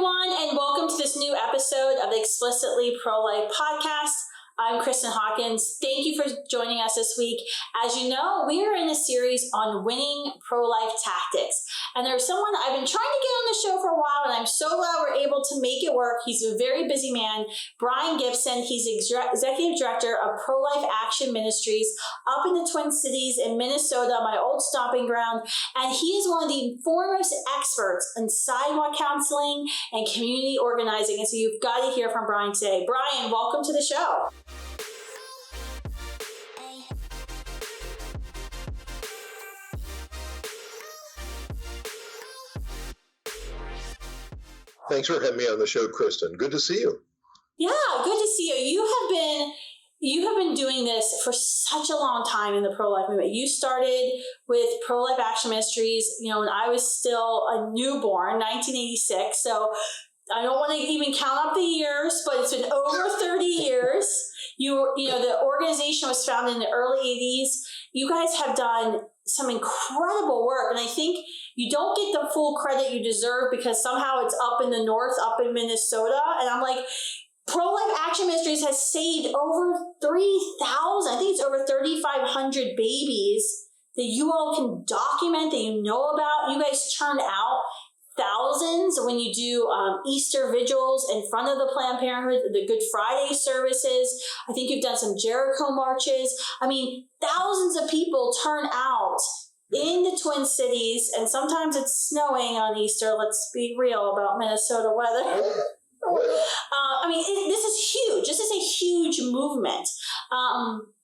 everyone, and welcome to this new episode of the Explicitly Pro-Life podcast. I'm Kristan Hawkins. Thank you for joining us this week. As you know, we are in a series on winning pro-life tactics. And there's someone I've been trying to get on the show for a while, and I'm so glad we're able to make it work. He's a very busy man, Brian Gibson. He's Executive Director of ProLife Ministries up in the Twin Cities in Minnesota, my old stomping ground. And he is one of the foremost experts in sidewalk counseling and community organizing. And so you've got to hear from Brian today. Brian, welcome to the show. Thanks for having me on the show, Kristan. Good to see you. Yeah, good to see you. You have been doing this for such a long time in the pro-life movement. You started with ProLife Action Ministries, when I was still a newborn, 1986. So I don't want to even count up the years, but it's been over 30 years. The organization was founded in the early 80s. You guys have done some incredible work, and I think you don't get the full credit you deserve because somehow it's up in the north, up in Minnesota, and I'm like, ProLife Action Ministries has saved over 3,000, I think it's over 3,500 babies that you all can document, that you know about. You guys turn out thousands when you do Easter vigils in front of the Planned Parenthood, the Good Friday services. I think you've done some Jericho marches. I mean, thousands of people turn out in the Twin Cities, and sometimes it's snowing on Easter. Let's be real about Minnesota weather. This is huge. This is a huge movement.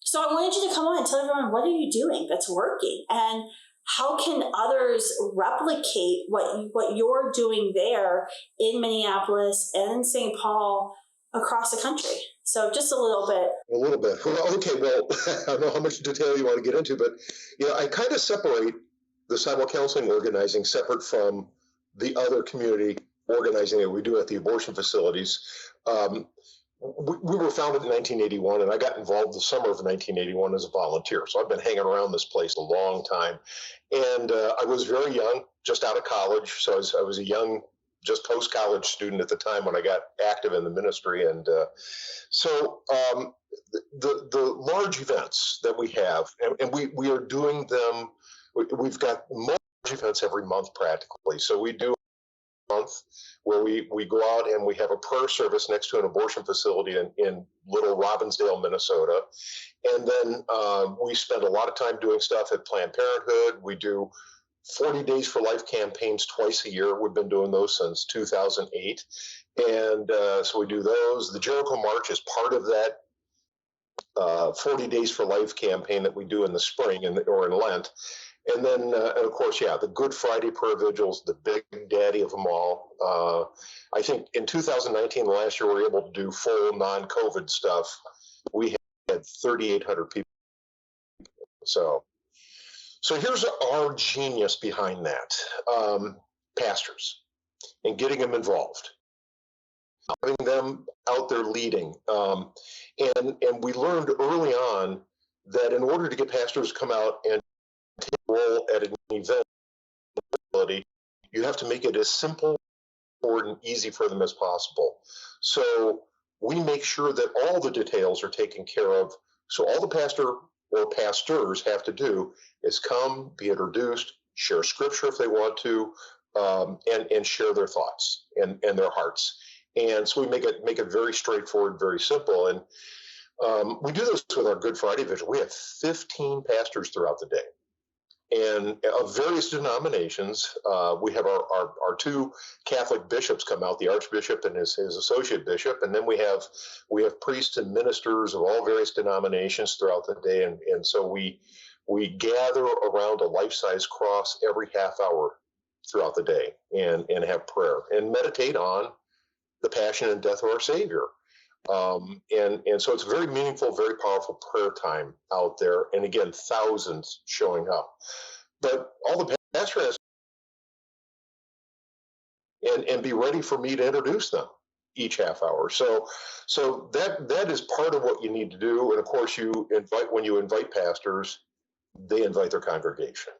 So I wanted you to come on and tell everyone, what are you doing that's working? And how can others replicate what you're doing there in Minneapolis and in St. Paul across the country? So just a little bit. A little bit. Well, okay. Well, I don't know how much detail you want to get into, but I kind of separate the sidewalk counseling organizing separate from the other community organizing that we do at the abortion facilities. We were founded in 1981, and I got involved the summer of 1981 as a volunteer. So I've been hanging around this place a long time. And I was very young, just out of college. So I was a young, just post-college student at the time when I got active in the ministry. And so the large events that we have, and we are doing them, we've got large events every month practically. So we do month where we go out and we have a prayer service next to an abortion facility in Little Robbinsdale, Minnesota. And then we spend a lot of time doing stuff at Planned Parenthood. We do 40 Days for Life campaigns twice a year. We've been doing those since 2008. And so we do those. The Jericho March is part of that 40 Days for Life campaign that we do in the spring or in Lent. And then, and of course, the Good Friday prayer vigils, the big daddy of them all. I think in 2019, last year, we were able to do full non-COVID stuff. We had 3,800 people. So here's our genius behind that. Pastors and getting them involved, having them out there leading. And we learned early on that in order to get pastors to come out and take a role at an event, you have to make it as simple and easy for them as possible. So we make sure that all the details are taken care of. So all the pastor or pastors have to do is come, be introduced, share scripture if they want to, and share their thoughts and their hearts. And so we make it very straightforward, very simple. And we do this with our Good Friday vigil. We have 15 pastors throughout the day. And of various denominations, we have our two Catholic bishops come out, the Archbishop and his associate bishop, and then we have priests and ministers of all various denominations throughout the day, and so we gather around a life-size cross every half hour throughout the day and have prayer and meditate on the passion and death of our Savior. And so it's very meaningful, very powerful prayer time out there. And again, thousands showing up. But all the pastor has and be ready for me to introduce them each half hour. So that is part of what you need to do. And of course, when you invite pastors, they invite their congregation.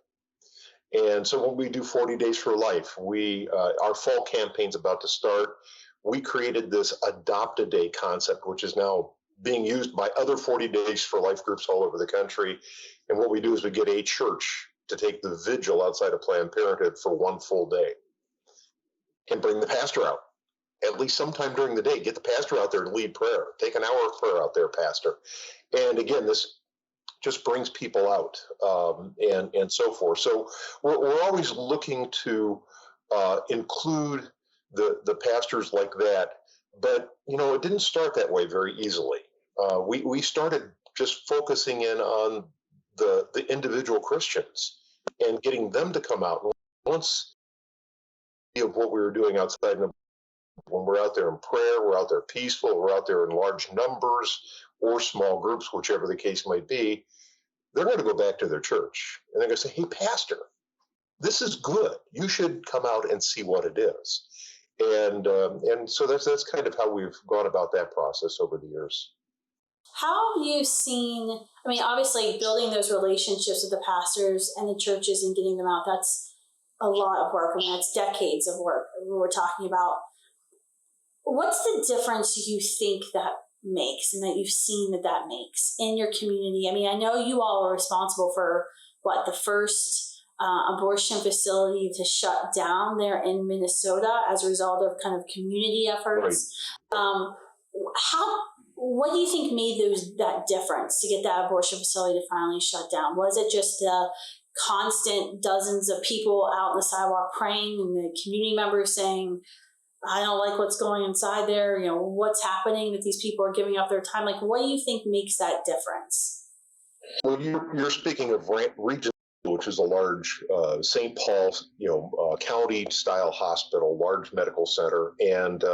And so when we do 40 Days for Life, our fall campaign's about to start. We created this Adopt a Day concept, which is now being used by other 40 Days for Life groups all over the country. And what we do is we get a church to take the vigil outside of Planned Parenthood for one full day and bring the pastor out at least sometime during the day. Get the pastor out there and lead prayer. Take an hour of prayer out there, pastor. And again, this just brings people out, and so forth. So we're always looking to include the pastors like that. But, it didn't start that way very easily. We started just focusing in on the individual Christians and getting them to come out. Once of what we were doing outside, when we're out there in prayer, we're out there peaceful, we're out there in large numbers or small groups, whichever the case might be, they're going to go back to their church and they're going to say, "Hey, pastor, this is good. You should come out and see what it is." And so that's kind of how we've gone about that process over the years. How have you seen, obviously building those relationships with the pastors and the churches and getting them out, that's a lot of work. That's decades of work we're talking about. What's the difference you think that makes and that you've seen that makes in your community? I know you all were responsible for the first abortion facility to shut down there in Minnesota as a result of kind of community efforts. Right. What do you think made that difference to get that abortion facility to finally shut down? Was it just the constant dozens of people out in the sidewalk praying and the community members saying, "I don't like what's going inside there. What's happening, that these people are giving up their time"? What do you think makes that difference? Well, you're speaking of Regress, which is a large St. Paul, county-style hospital, large medical center. And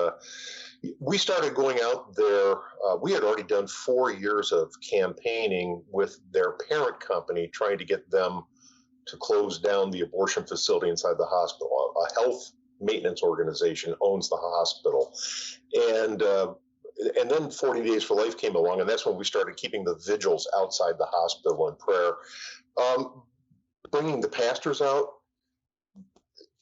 we started going out there. We had already done 4 years of campaigning with their parent company, trying to get them to close down the abortion facility inside the hospital. A health maintenance organization owns the hospital. And then 40 Days for Life came along, and that's when we started keeping the vigils outside the hospital in prayer. Bringing the pastors out.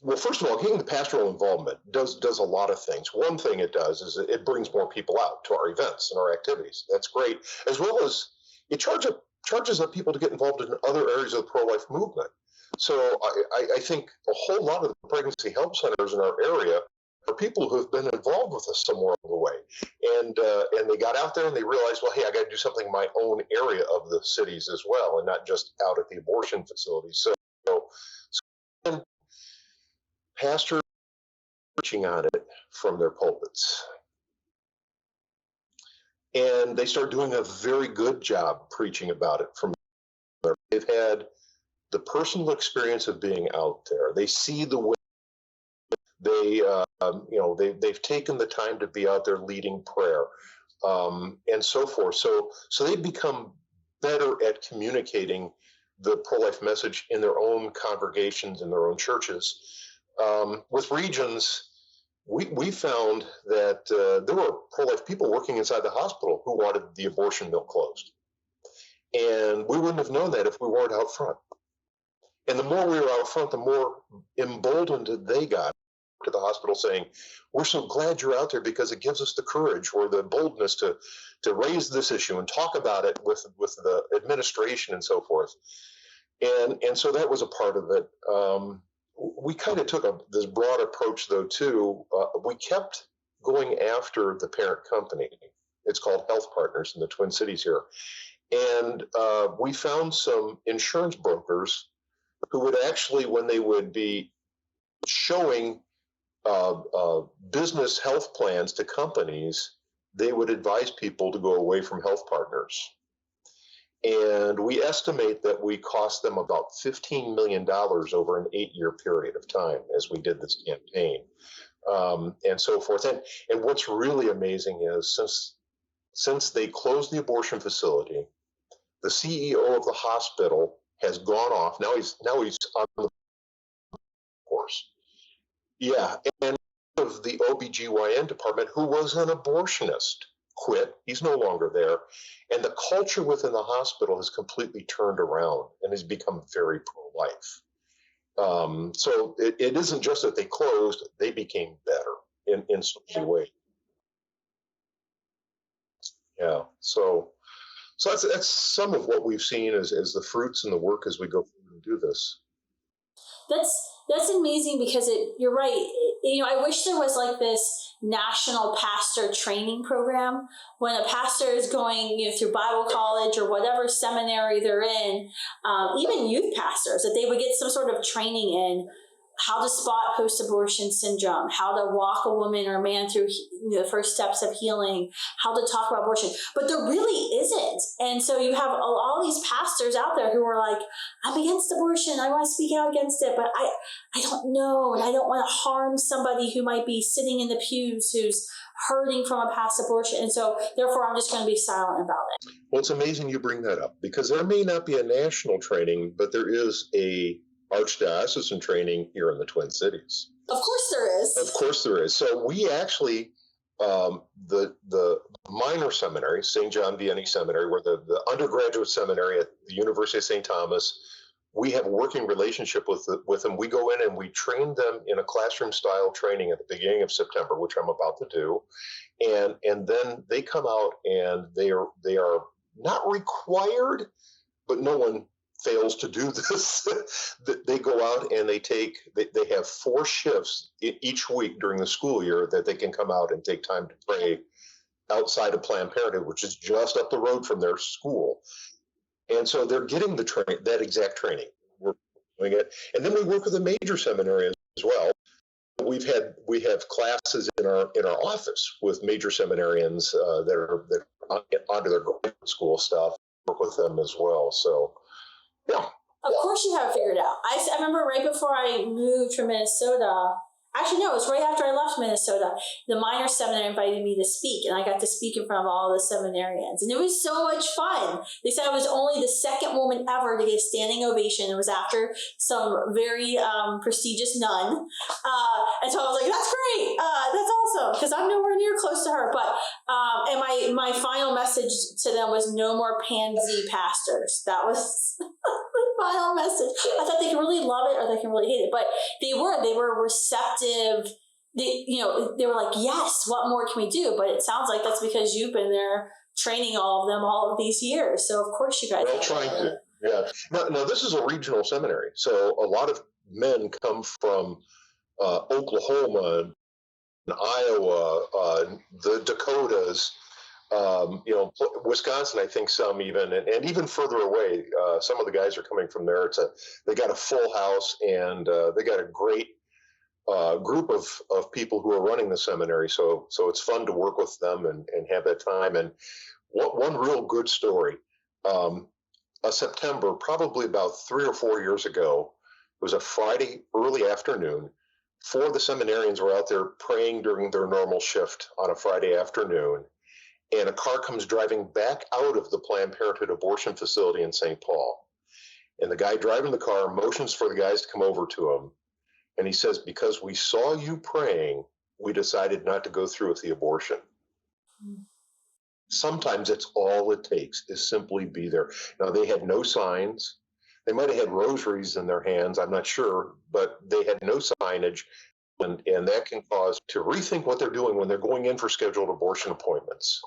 Well, first of all, getting the pastoral involvement does a lot of things. One thing it does is it brings more people out to our events and our activities. That's great. As well as it charges up people to get involved in other areas of the pro-life movement. So I think a whole lot of the pregnancy help centers in our area are people who have been involved with us somewhere along the way. And they got out there and they realized, well, hey, I got to do something in my own area of the cities as well, and not just out at the abortion facilities. So pastors preaching on it from their pulpits. And they start doing a very good job preaching about it from there. They've had the personal experience of being out there. They see the way they've taken the time to be out there leading prayer, and so forth. So they've become better at communicating the pro-life message in their own congregations, in their own churches. With Regions, we found that there were pro-life people working inside the hospital who wanted the abortion mill closed. And we wouldn't have known that if we weren't out front. And the more we were out front, the more emboldened they got to the hospital saying, "We're so glad you're out there because it gives us the courage or the boldness to raise this issue and talk about it with the administration and so forth." And so that was a part of it. We kind of took this broad approach, though, too. We kept going after the parent company. It's called Health Partners in the Twin Cities here. And we found some insurance brokers who would actually, when they would be showing business health plans to companies, they would advise people to go away from Health Partners. And we estimate that we cost them about $15 million over an 8-year period of time as we did this campaign, and so forth. And what's really amazing is since they closed the abortion facility, the CEO of the hospital has gone off. Now he's on the course. Yeah, and of the OBGYN department, who was an abortionist, quit. He's no longer there. And the culture within the hospital has completely turned around and has become very pro-life. So it isn't just that they closed; they became better in so many ways. Yeah. So that's some of what we've seen as the fruits and the work as we go through and do this. That's amazing because you're right. I wish there was like this national pastor training program when a pastor is going through Bible college or whatever seminary they're in, even youth pastors, that they would get some sort of training in how to spot post-abortion syndrome, how to walk a woman or a man through the first steps of healing, how to talk about abortion. But there really isn't. And so you have all these pastors out there who are like, I'm against abortion. I want to speak out against it, but I don't know. And I don't want to harm somebody who might be sitting in the pews who's hurting from a past abortion. And so therefore, I'm just going to be silent about it. Well, it's amazing you bring that up because there may not be a national training, but there is a archdiocesan training here in the Twin Cities. Of course there is. Of course there is. So we actually, the minor seminary, St. John Vianney Seminary, where the undergraduate seminary at the University of St. Thomas, we have a working relationship with them. We go in and we train them in a classroom-style training at the beginning of September, which I'm about to do, and then they come out and they are not required, but no one fails to do this. They go out and they have 4 shifts each week during the school year that they can come out and take time to pray outside of Planned Parenthood, which is just up the road from their school. And so they're getting that exact training. We're doing it. And then we work with a major seminary as well. We have classes in our office with major seminarians that are onto their graduate school stuff. Work with them as well. So, yeah. Of course you have it figured out. I remember right before I moved from Minnesota, actually no, it was right after I left Minnesota, the minor seminary invited me to speak, and I got to speak in front of all the seminarians. And it was so much fun. They said I was only the second woman ever to get a standing ovation. It was after some very prestigious nun. And so I was like, that's great. That's awesome, because I'm nowhere near close to her. But and my final message to them was no more pansy pastors. That was the final message. I thought they could really love it or they can really hate it. But they were receptive. They were like, yes, what more can we do? But it sounds like that's because you've been there training all of them all of these years. So of course you guys are trying to. Yeah. Now this is a regional seminary. So a lot of men come from Oklahoma and Iowa, the Dakotas, Wisconsin, I think some even, and even further away, some of the guys are coming from there. They got a full house and they got a great group of people who are running the seminary. So it's fun to work with them and have that time. And one real good story, September, probably about 3 or 4 years ago, it was a Friday early afternoon. 4 of the seminarians were out there praying during their normal shift on a Friday afternoon. And a car comes driving back out of the Planned Parenthood abortion facility in St. Paul. And the guy driving the car motions for the guys to come over to him. And he says, because we saw you praying, we decided not to go through with the abortion. Sometimes that's all it takes is simply be there. Now, they had no signs. They might have had rosaries in their hands, I'm not sure, but they had no signage. And that can cause to rethink what they're doing when they're going in for scheduled abortion appointments.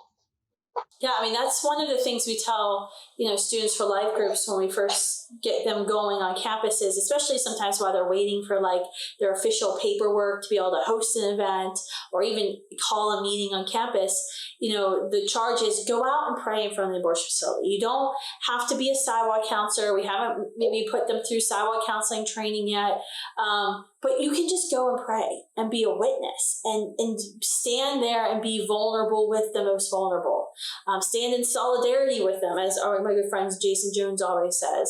Yeah, I mean, that's one of the things we tell, students for life groups when we first get them going on campuses, especially sometimes while they're waiting for like their official paperwork to be able to host an event or even call a meeting on campus. The charge is go out and pray in front of the abortion facility. You don't have to be a sidewalk counselor. We haven't maybe put them through sidewalk counseling training yet. But you can just go and pray and be a witness and stand there and be vulnerable with the most vulnerable. Stand in solidarity with them, as my good friend Jason Jones always says.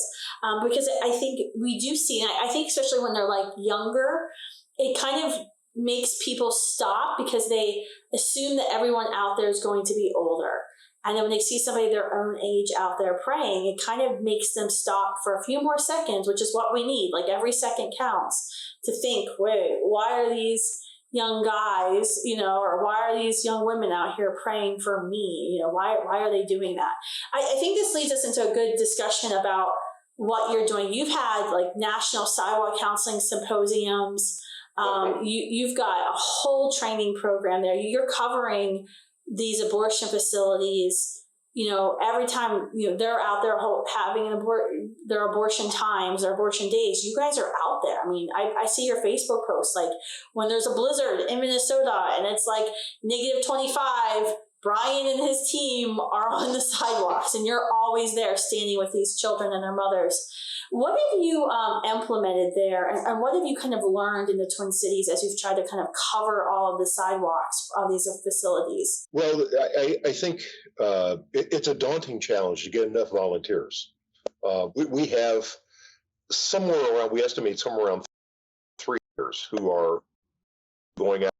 Because I think we do see, and I think especially when they're like younger, it kind of makes people stop because they assume that everyone out there is going to be older. And then when they see somebody their own age out there praying, it kind of makes them stop for a few more seconds, which is what we need. Like every second counts to think, wait, why are these young guys, or why are these young women out here praying for me? Why are they doing that? I think this leads us into a good discussion about what you're doing. You've had like national sidewalk counseling symposiums. You've got a whole training program there. You're covering these abortion facilities. Every time they're out there having their abortion times, their abortion days, you guys are out there. I mean, I see your Facebook posts, like when there's a blizzard in Minnesota and it's like -25, Brian and his team are on the sidewalks and you're always there standing with these children and their mothers. What have you implemented there, and what have you kind of learned in the Twin Cities as you've tried to kind of cover all of the sidewalks of these facilities? Well, I think it's a daunting challenge to get enough volunteers. We have we estimate somewhere around 3 years who are going out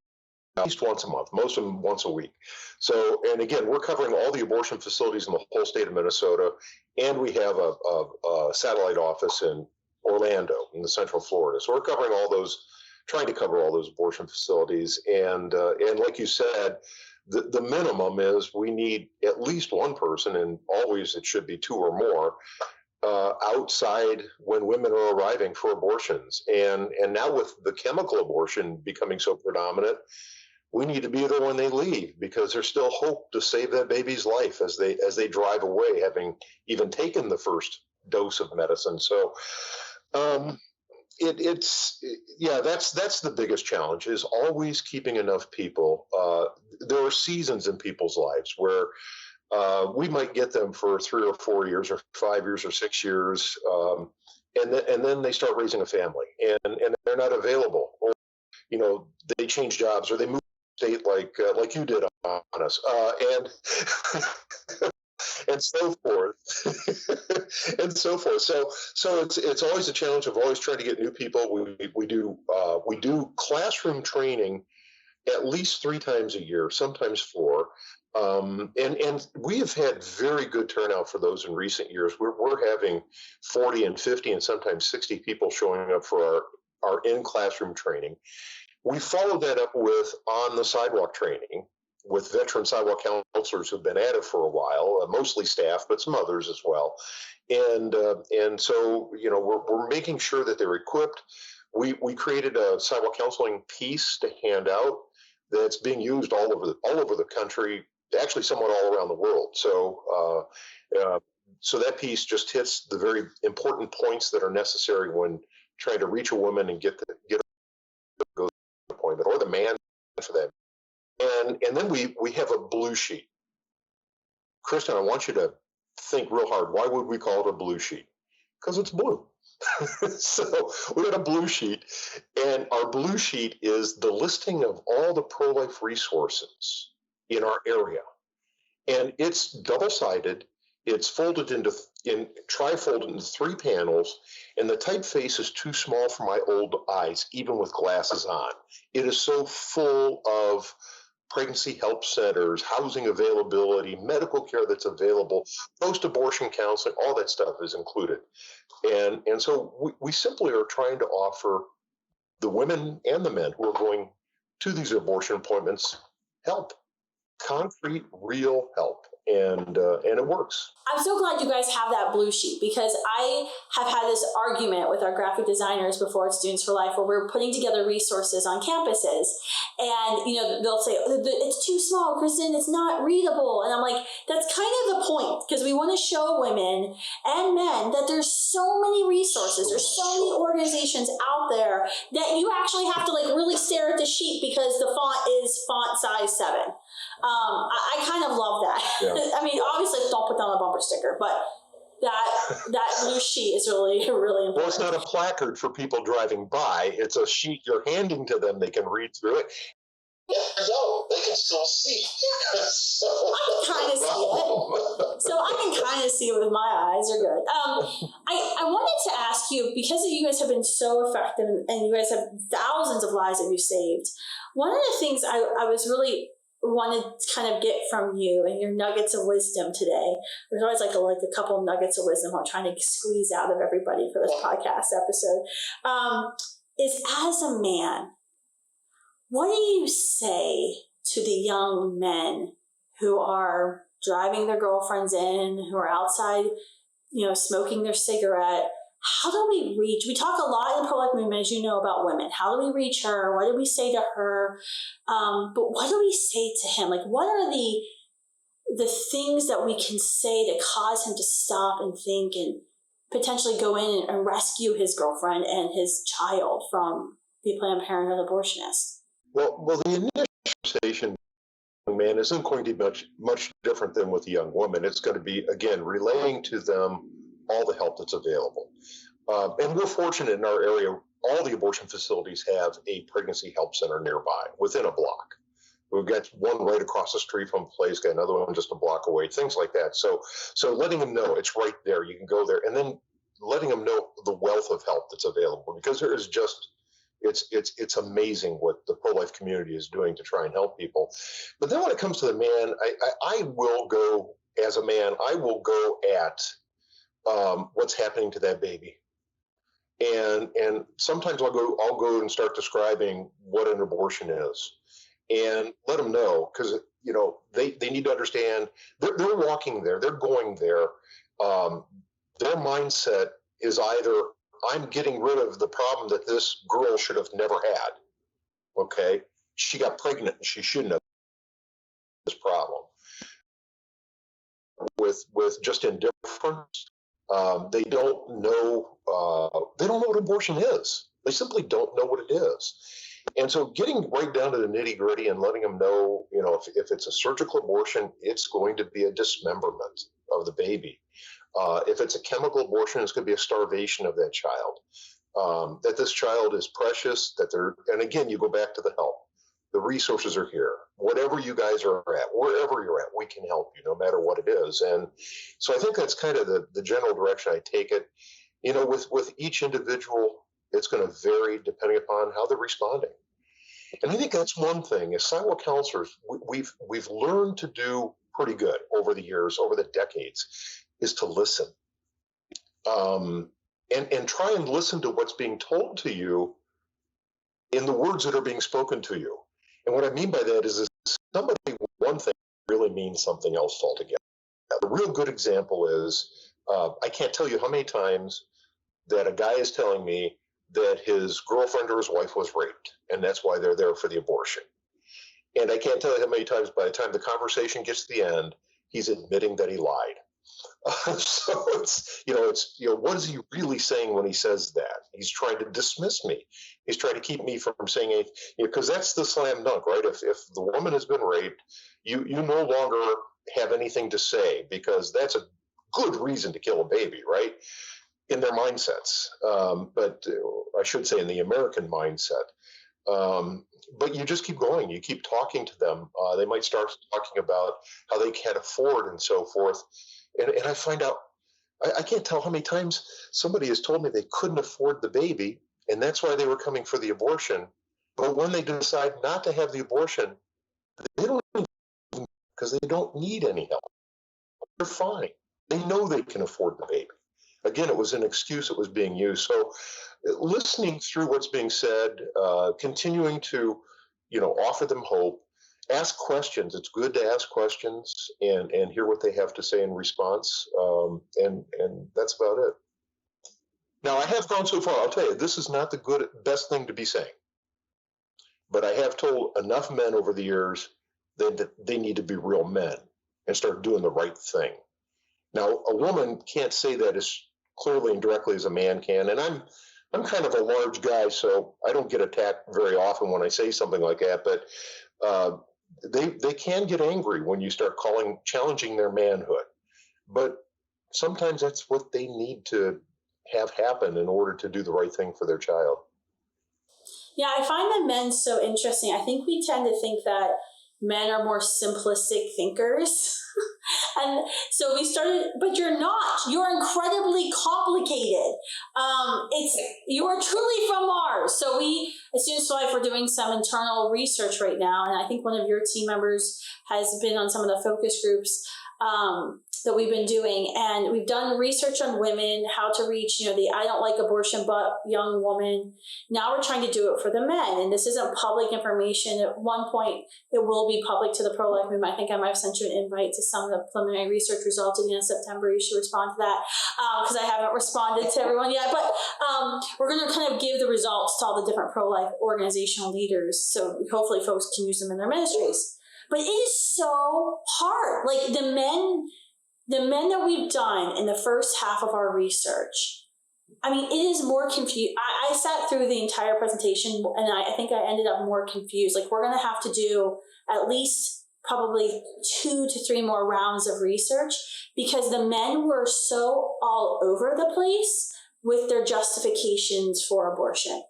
at least once a month, most of them once a week. So, and again, we're covering all the abortion facilities in the whole state of Minnesota, and we have a satellite office in Orlando in the Central Florida. So we're covering all those, trying to cover all those abortion facilities. And like you said, the minimum is we need at least one person, and always it should be 2 or more, outside when women are arriving for abortions. And now with the chemical abortion becoming so predominant, we need to be there when they leave, because there's still hope to save that baby's life as they drive away, having even taken the first dose of medicine. So that's the biggest challenge, is always keeping enough people. There are seasons in people's lives where we might get them for 3 or 4 years or 5 years or 6 years, and then they start raising a family, and they're not available, or they change jobs, or they move state like you did on us, and so forth, and so forth. So it's always a challenge of always trying to get new people. We do classroom training at least 3 times a year, sometimes 4. And we have had very good turnout for those in recent years. We're having 40 and 50 and sometimes 60 people showing up for our in-classroom training. We follow that up with on the sidewalk training with veteran sidewalk counselors who've been at it for a while, mostly staff, but some others as well. And so we're making sure that they're equipped. We created a sidewalk counseling piece to hand out that's being used all over the country, actually somewhat all around the world. So that piece just hits the very important points that are necessary when trying to reach a woman and get go appointment, or the man for that. And then we have a blue sheet. Kristan, I want you to think real hard. Why would we call it a blue sheet? Because it's blue. So we got a blue sheet, and our blue sheet is the listing of all the pro-life resources in our area. And it's double-sided. It's tri-folded into 3 panels, and the typeface is too small for my old eyes, even with glasses on. It is so full of pregnancy help centers, housing availability, medical care that's available, post-abortion counseling, all that stuff is included. And so we simply are trying to offer the women and the men who are going to these abortion appointments help, concrete, real help. And it works. I'm so glad you guys have that blue sheet, because I have had this argument with our graphic designers before at Students for Life, where we're putting together resources on campuses, and they'll say, it's too small, Kristan, it's not readable. And I'm like, that's kind of the point, because we want to show women and men that there's so many resources, there's so many organizations out there that you actually have to really stare at the sheet, because the font is font size 7. I kind of love that. Yeah. I mean, obviously, don't put down a bumper sticker, but that blue sheet is really, really important. Well, it's not a placard for people driving by. It's a sheet you're handing to them. They can read through it. No, they can still see. So I can kind of see it. So I can kind of see it with my eyes. Are good. I wanted to ask you, because you guys have been so effective, and you guys have thousands of lives that you've saved. One of the things I was really wanted to kind of get from you and your nuggets of wisdom today. There's always like a couple nuggets of wisdom I'm trying to squeeze out of everybody for this podcast episode. Is, as a man, what do you say to the young men who are driving their girlfriends in, who are outside, smoking their cigarette. How do we reach? We talk a lot in the pro-life movement, as you know, about women. How do we reach her? What do we say to her? But what do we say to him? Like, what are the things that we can say to cause him to stop and think and potentially go in and rescue his girlfriend and his child from the Planned Parenthood abortionist? Well, the initial conversation, man, isn't going to be much different than with a young woman. It's going to be, again, relaying to them all the help that's available. And we're fortunate in our area, all the abortion facilities have a pregnancy help center nearby, within a block. We've got one right across the street from a place, got another one just a block away, things like that. So letting them know it's right there, you can go there, and then letting them know the wealth of help that's available, because there is just, it's amazing what the pro-life community is doing to try and help people. But then when it comes to the man, I will go, as a man, I will go at what's happening to that baby. And sometimes I'll go and start describing what an abortion is, and let them know, because they need to understand they're walking there, they're going there. Their mindset is either, I'm getting rid of the problem that this girl should have never had. Okay, she got pregnant and she shouldn't have this problem. With just indifference, they don't know what abortion is. They simply don't know what it is. And so getting right down to the nitty gritty and letting them know, if it's a surgical abortion, it's going to be a dismemberment of the baby. If it's a chemical abortion, it's going to be a starvation of that child. That this child is precious, and again, you go back to the help. The resources are here. Whatever you guys are at, wherever you're at, we can help you, no matter what it is. And so I think that's kind of the general direction I take it. With each individual, it's going to vary depending upon how they're responding. And I think that's one thing. As Sidewalk counselors, we've learned to do pretty good over the years, over the decades, is to listen. And try and listen to what's being told to you in the words that are being spoken to you. And what I mean by that is somebody one thing really means something else altogether. A real good example is, I can't tell you how many times that a guy is telling me that his girlfriend or his wife was raped, and that's why they're there for the abortion. And I can't tell you how many times by the time the conversation gets to the end, he's admitting that he lied. So what is he really saying when he says that? He's trying to dismiss me. He's trying to keep me from saying anything, because that's the slam dunk, right? If the woman has been raped, you no longer have anything to say, because that's a good reason to kill a baby, right? In their mindsets, but I should say in the American mindset. But you just keep going. You keep talking to them. They might start talking about how they can't afford and so forth. And I find out, I can't tell how many times somebody has told me they couldn't afford the baby, and that's why they were coming for the abortion. But when they decide not to have the abortion, they don't, because they don't need any help. They're fine. They know they can afford the baby. Again, it was an excuse that was being used. So listening through what's being said, continuing to, offer them hope, ask questions. It's good to ask questions and hear what they have to say in response. And that's about it. Now, I have gone so far, I'll tell you, this is not the best thing to be saying. But I have told enough men over the years that they need to be real men and start doing the right thing. Now, a woman can't say that as clearly and directly as a man can. And I'm kind of a large guy, so I don't get attacked very often when I say something like that. But they can get angry when you start challenging their manhood. But sometimes that's what they need to have happen in order to do the right thing for their child. Yeah, I find the men so interesting. I think we tend to think that men are more simplistic thinkers. And so we started, but you're not. You're incredibly complicated. You are truly from Mars. So we, at Students for Life, we're doing some internal research right now. And I think one of your team members has been on some of the focus groups that we've been doing. And we've done research on women, how to reach, the I don't like abortion but young woman. Now we're trying to do it for the men. And this isn't public information. At one point, it will be public to the pro-life movement. I think I might have sent you an invite to some of the preliminary research results at the end of September. You should respond to that because I haven't responded to everyone yet. But we're going to kind of give the results to all the different pro-life organizational leaders. So hopefully folks can use them in their ministries. But it is so hard. Like the men that we've done in the first half of our research, I mean, it is more confused. I sat through the entire presentation and I think I ended up more confused. Like we're going to have to do at least probably 2 to 3 more rounds of research because the men were so all over the place with their justifications for abortion.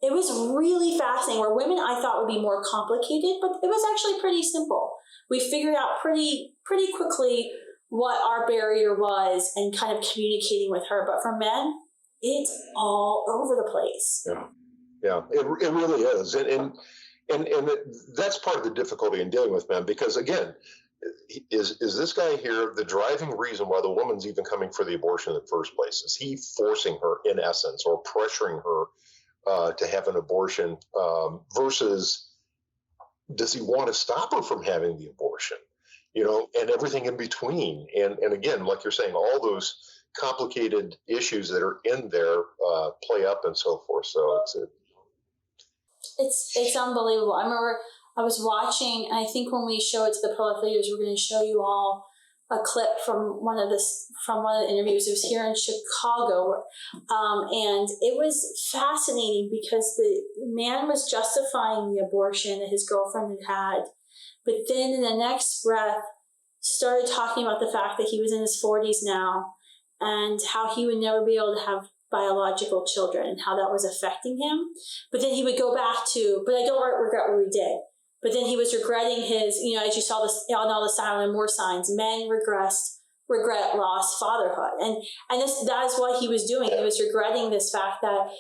It was really fascinating, where women I thought would be more complicated, but it was actually pretty simple. We figured out pretty quickly what our barrier was and kind of communicating with her. But for men, it's all over the place. Yeah, it really is. And that's part of the difficulty in dealing with men, because again, is this guy here the driving reason why the woman's even coming for the abortion in the first place? Is he forcing her, in essence, or pressuring her to have an abortion, versus does he want to stop her from having the abortion, and everything in between? And again, like you're saying, all those complicated issues that are in there play up and so forth. So it's unbelievable. I remember I was watching, and I think when we show it to the pro-life leaders, we're going to show you all a clip from one of the interviews. It was here in Chicago, and it was fascinating because the man was justifying the abortion that his girlfriend had, but then in the next breath started talking about the fact that he was in his 40s now and how he would never be able to have biological children and how that was affecting him. But then he would go back to, but I don't regret what we did. But then he was regretting his, as you saw this on all the silent and more signs, men regret lost fatherhood. And that is what he was doing. He was regretting this fact that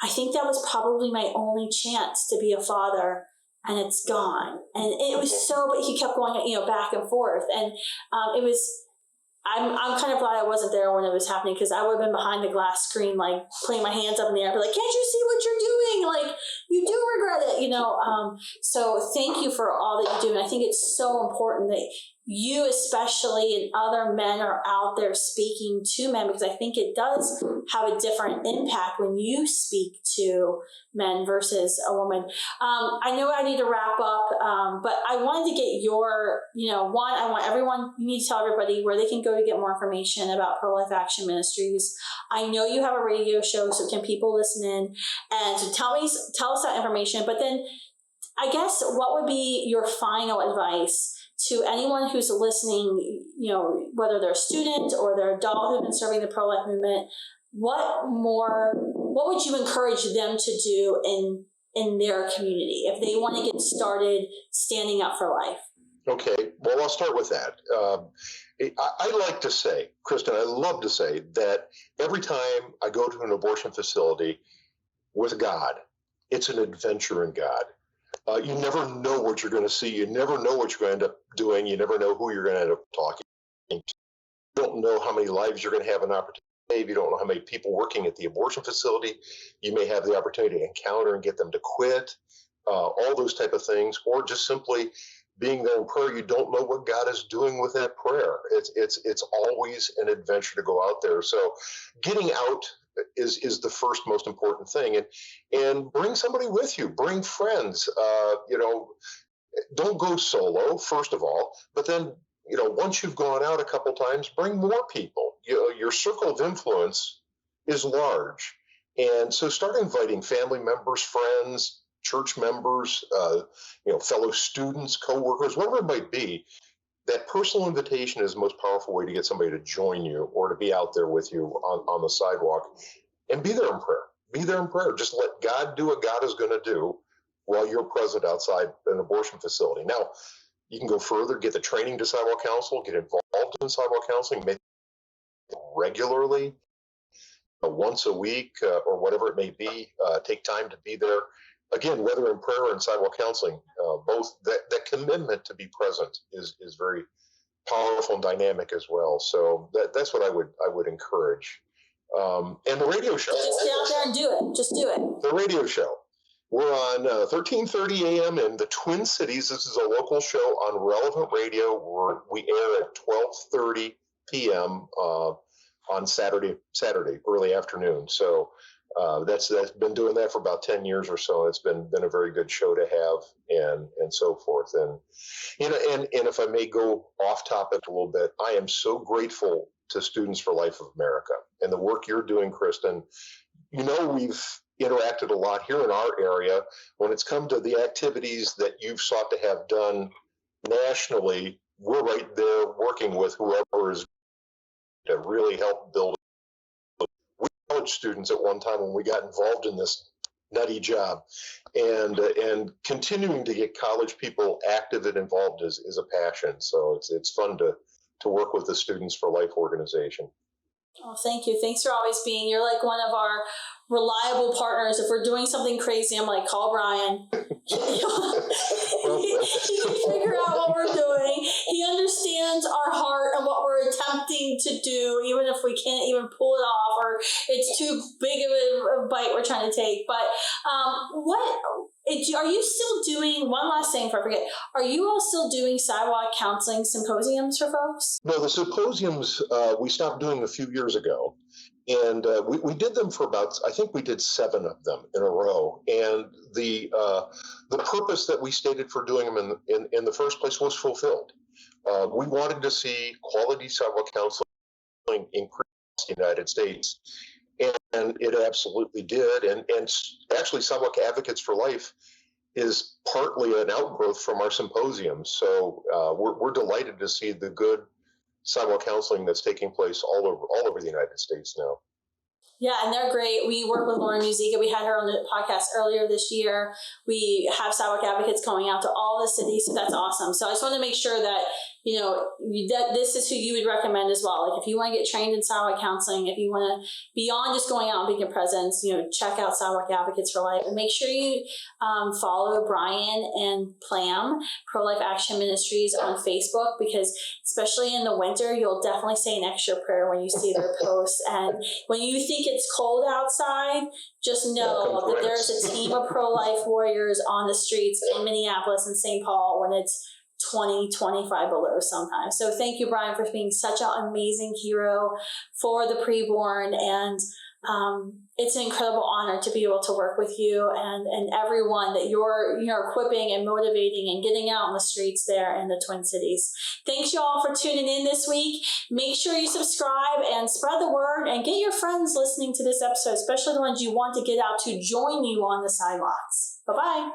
I think that was probably my only chance to be a father, and it's gone. And it was but he kept going, back and forth. And it was, I'm kind of glad I wasn't there when it was happening, because I would have been behind the glass screen, like putting my hands up in the air, be like, can't you see what you're doing? Like, you do regret it, So thank you for all that you do. And I think it's so important that you especially and other men are out there speaking to men, because I think it does have a different impact when you speak to men versus a woman. I know I need to wrap up, but I wanted to get your, I want everyone, you need to tell everybody where they can go to get more information about Pro-Life Action Ministries. I know you have a radio show, so can people listen in? And so tell us that information. But then I guess what would be your final advice to anyone who's listening, whether they're a student or they're adult who've been serving the pro-life movement? What would you encourage them to do in their community if they want to get started standing up for life? Okay, well, I'll start with that. I like to say, Kristan, I love to say that every time I go to an abortion facility with God, it's an adventure in God. You never know what you're going to see. You never know what you're going to end up doing. You never know who you're going to end up talking to. You don't know how many lives you're going to have an opportunity. You don't know how many people working at the abortion facility you may have the opportunity to encounter and get them to quit, all those type of things, or just simply being there in prayer. You don't know what God is doing with that prayer. It's always an adventure to go out there. So getting out is the first most important thing, and bring somebody with you, bring friends. Don't go solo, first of all, but then once you've gone out a couple times, bring more people. Your circle of influence is large, and so start inviting family members, friends, church members, fellow students, coworkers, whatever it might be. That personal invitation is the most powerful way to get somebody to join you or to be out there with you on the sidewalk, and be there in prayer. Be there in prayer. Just let God do what God is going to do while you're present outside an abortion facility. Now, you can go further, get the training to Sidewalk Counsel, get involved in Sidewalk Counseling, make it regularly, once a week or whatever it may be. Take time to be there. Again, whether in prayer or in Sidewalk Counseling, both that commitment to be present is very powerful and dynamic as well. So that's what I would encourage. And the radio show. Just get out there and do it. Just do it. The radio show. We're on 13:30 a.m. in the Twin Cities. This is a local show on Relevant Radio. We air at 12:30 p.m. On Saturday early afternoon. So that's been doing that for about 10 years or so. It's been a very good show to have, and so forth. And and if I may go off topic a little bit, I am so grateful to Students for Life of America and the work you're doing, Kristan. We've interacted a lot here in our area when it's come to the activities that you've sought to have done nationally. We're right there working with whoever is to really help build. We college students at one time when we got involved in this nutty job, and continuing to get college people active and involved is a passion. So it's fun to work with the Students for Life organization. Oh, thank you. Thanks for always you're like one of our reliable partners. If we're doing something crazy, I'm like, call Brian. He can figure out what we're doing. He understands our heart and what we're attempting to do, even if we can't even pull it off or it's too big of a bite we're trying to take. But are you still doing, one last thing before I forget, are you all still doing sidewalk counseling symposiums for folks? No, the symposiums we stopped doing a few years ago. And we did them for I think we did 7 of them in a row. And the purpose that we stated for doing them in the first place was fulfilled. We wanted to see quality sidewalk counseling increase in the United States. And it absolutely did. And actually, Sidewalk Advocates for Life is partly an outgrowth from our symposium. So we're delighted to see the good sidewalk counseling that's taking place all over the United States now. Yeah, and they're great. We work with Lauren Musica. We had her on the podcast earlier this year. We have sidewalk advocates going out to all the cities, so that's awesome. So I just want to make sure that that this is who you would recommend as well. Like if you want to get trained in sidewalk counseling, if you want to, beyond just going out and being a presence, check out Sidewalk Advocates for Life, and make sure you follow Brian and Plam, ProLife Action Ministries, on Facebook, because especially in the winter, you'll definitely say an extra prayer when you see their posts. And when you think it's cold outside, just know that there's a team of pro-life warriors on the streets in Minneapolis and St. Paul when it's 20, 25 below sometimes. So thank you, Brian, for being such an amazing hero for the preborn. And it's an incredible honor to be able to work with you and everyone that you're equipping and motivating and getting out in the streets there in the Twin Cities. Thanks you all for tuning in this week. Make sure you subscribe and spread the word and get your friends listening to this episode, especially the ones you want to get out to join you on the sidewalks. Bye-bye.